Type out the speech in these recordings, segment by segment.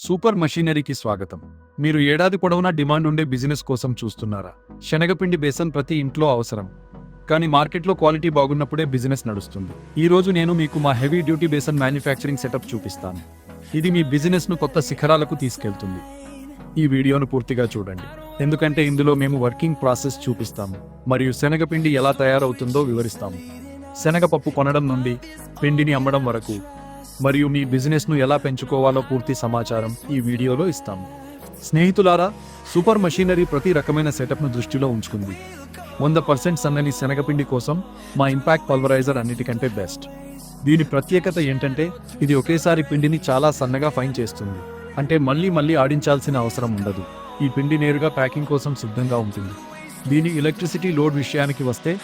Super మషీనరీకి స్వాగతం. మీరు ఏడాది పొడవునా డిమాండ్ ఉండే బిజినెస్ కోసం చూస్తున్నారా? శనగపిండి బేసన్ ప్రతి ఇంట్లో అవసరం, కానీ మార్కెట్లో క్వాలిటీ బాగున్నప్పుడే బిజినెస్ నడుస్తుంది. ఈ రోజు నేను మీకు మా heavy duty besan manufacturing setup చూపిస్తాను. ఇది మీ బిజినెస్ను కొత్త శిఖరాలకు తీసుకెళ్తుంది. ఈ వీడియోను పూర్తిగా చూడండి, ఎందుకంటే ఇందులో మేము వర్కింగ్ ప్రాసెస్ చూపిస్తాము మరియు శనగపిండి ఎలా తయారవుతుందో వివరిస్తాము. శనగపప్పు కొనడం నుండి పిండిని అమ్మడం వరకు మరియు మీ బిజినెస్ను ఎలా పెంచుకోవాలో పూర్తి సమాచారం ఈ వీడియోలో ఇస్తాము. స్నేహితులారా, సూపర్ మషీనరీ ప్రతి రకమైన సెటప్ను దృష్టిలో ఉంచుకుంది. 100% సన్నని శనగపిండి కోసం మా ఇంపాక్ట్ పల్వరైజర్ అన్నిటికంటే బెస్ట్. దీని ప్రత్యేకత ఏంటంటే ఇది ఒకేసారి పిండిని చాలా సన్నగా ఫైన్ చేస్తుంది, అంటే మళ్ళీ ఆడించాల్సిన అవసరం ఉండదు. ఈ పిండి నేరుగా ప్యాకింగ్ కోసం సిద్ధంగా ఉంటుంది. దీని ఎలక్ట్రిసిటీ లోడ్ విషయానికి వస్తే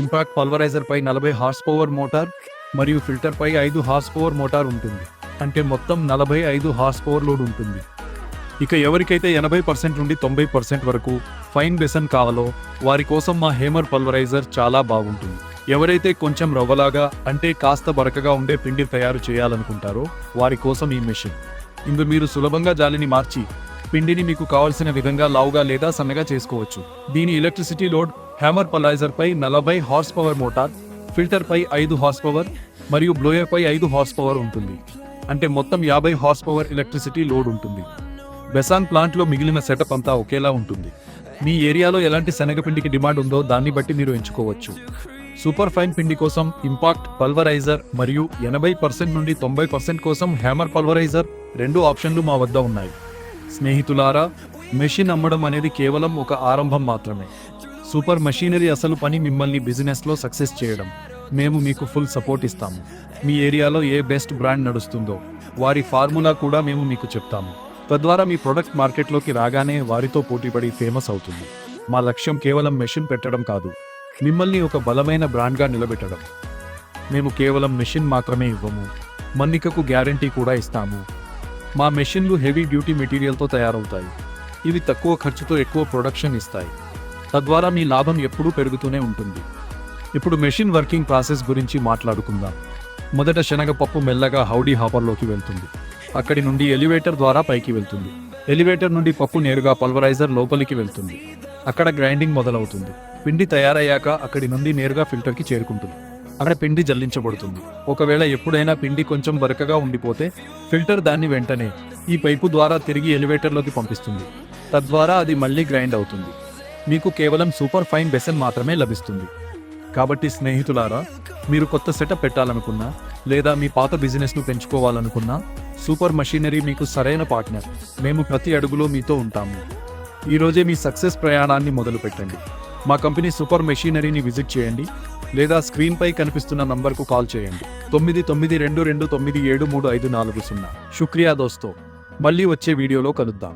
ఇంపాక్ట్ పల్వరైజర్ పై 40 హార్స్ పవర్ మోటార్ మరియు ఫిల్టర్ పై 5 హార్స్ పవర్ మోటార్ ఉంటుంది, అంటే మొత్తం 45 హార్స్ పవర్ లోడ్ ఉంటుంది. ఇక ఎవరికైతే 80% నుండి 90% వరకు ఫైన్ బెసన్ కావాలో వారి కోసం మా హేమర్ పల్వరైజర్ చాలా బాగుంటుంది. ఎవరైతే కొంచెం రవ్వలాగా అంటే కాస్త బరకగా ఉండే పిండి తయారు చేయాలనుకుంటారో వారి కోసం ఈ మెషిన్. ఇందు మీరు సులభంగా జాలిని మార్చి పిండిని మీకు కావలసిన విధంగా లావుగా లేదా సన్నగా చేసుకోవచ్చు. దీని ఎలక్ట్రిసిటీ లోడ్ హ్యామర్ పల్వరైజర్ పై 40 హార్స్ పవర్ మోటార్, ఫిల్టర్ పై 5 హార్స్ పవర్ మరియు బ్లోయర్ పై 5 హార్స్ పవర్ ఉంటుంది, అంటే మొత్తం 50 హార్స్ పవర్ ఎలక్ట్రిసిటీ లోడ్ ఉంటుంది. బెసాన్ ప్లాంట్లో మిగిలిన సెటప్ అంతా ఒకేలా ఉంటుంది. మీ ఏరియాలో ఎలాంటి శనగపిండికి డిమాండ్ ఉందో దాన్ని బట్టి మీరు ఎంచుకోవచ్చు. సూపర్ ఫైన్ పిండి కోసం ఇంపాక్ట్ పల్వరైజర్ మరియు 80% నుండి 90% కోసం హ్యామర్ పల్వరైజర్, 2 ఆప్షన్లు మా వద్ద ఉన్నాయి. స్నేహితులారా, మెషిన్ అమ్మడం అనేది కేవలం ఒక ఆరంభం మాత్రమే. సూపర్ మషీనరీ అసలు పని మిమ్మల్ని బిజినెస్లో సక్సెస్ చేయడం. మేము మీకు ఫుల్ సపోర్ట్ ఇస్తాము. మీ ఏరియాలో ఏ బెస్ట్ బ్రాండ్ నడుస్తుందో వారి ఫార్ములా కూడా మేము మీకు చెప్తాము. తద్వారా మీ ప్రొడక్ట్ మార్కెట్లోకి రాగానే వారితో పోటీపడి ఫేమస్ అవుతుంది. మా లక్ష్యం కేవలం మెషిన్ పెట్టడం కాదు, మిమ్మల్ని ఒక బలమైన బ్రాండ్గా నిలబెట్టడం. మేము కేవలం మెషిన్ మాత్రమే ఇవ్వము, మన్నికకు గ్యారంటీ కూడా ఇస్తాము. మా మెషిన్లు హెవీ డ్యూటీ మెటీరియల్తో తయారవుతాయి. ఇవి తక్కువ ఖర్చుతో ఎక్కువ ప్రొడక్షన్ ఇస్తాయి, తద్వారా మీ లాభం ఎప్పుడూ పెరుగుతూనే ఉంటుంది. ఇప్పుడు మెషిన్ వర్కింగ్ ప్రాసెస్ గురించి మాట్లాడుకుందాం. మొదట శనగపప్పు మెల్లగా హౌడీ హాపర్లోకి వెళ్తుంది. అక్కడి నుండి ఎలివేటర్ ద్వారా పైకి వెళ్తుంది. ఎలివేటర్ నుండి పప్పు నేరుగా పల్వరైజర్ లోపలికి వెళ్తుంది. అక్కడ గ్రైండింగ్ మొదలవుతుంది. పిండి తయారయ్యాక అక్కడి నుండి నేరుగా ఫిల్టర్కి చేరుకుంటుంది. అక్కడ పిండి జల్లించబడుతుంది. ఒకవేళ ఎప్పుడైనా పిండి కొంచెం బరకగా ఉండిపోతే ఫిల్టర్ దాన్ని వెంటనే ఈ పైపు ద్వారా తిరిగి ఎలివేటర్లోకి పంపిస్తుంది. తద్వారా అది మళ్ళీ గ్రైండ్ అవుతుంది. మీకు కేవలం సూపర్ ఫైన్ బెసన్ మాత్రమే లభిస్తుంది. కాబట్టి స్నేహితులారా, మీరు కొత్త సెటప్ పెట్టాలనుకున్నా లేదా మీ పాత బిజినెస్ను పెంచుకోవాలనుకున్నా సూపర్ మషీనరీ మీకు సరైన పార్ట్నర్. మేము ప్రతి అడుగులో మీతో ఉంటాము. ఈరోజే మీ సక్సెస్ ప్రయాణాన్ని మొదలు పెట్టండి. మా కంపెనీ సూపర్ మెషీనరీని విజిట్ చేయండి లేదా స్క్రీన్పై కనిపిస్తున్న నంబర్కు కాల్ చేయండి. 9922297354. శుక్రియా దోస్తో. మళ్ళీ వచ్చే వీడియోలో కలుద్దాం.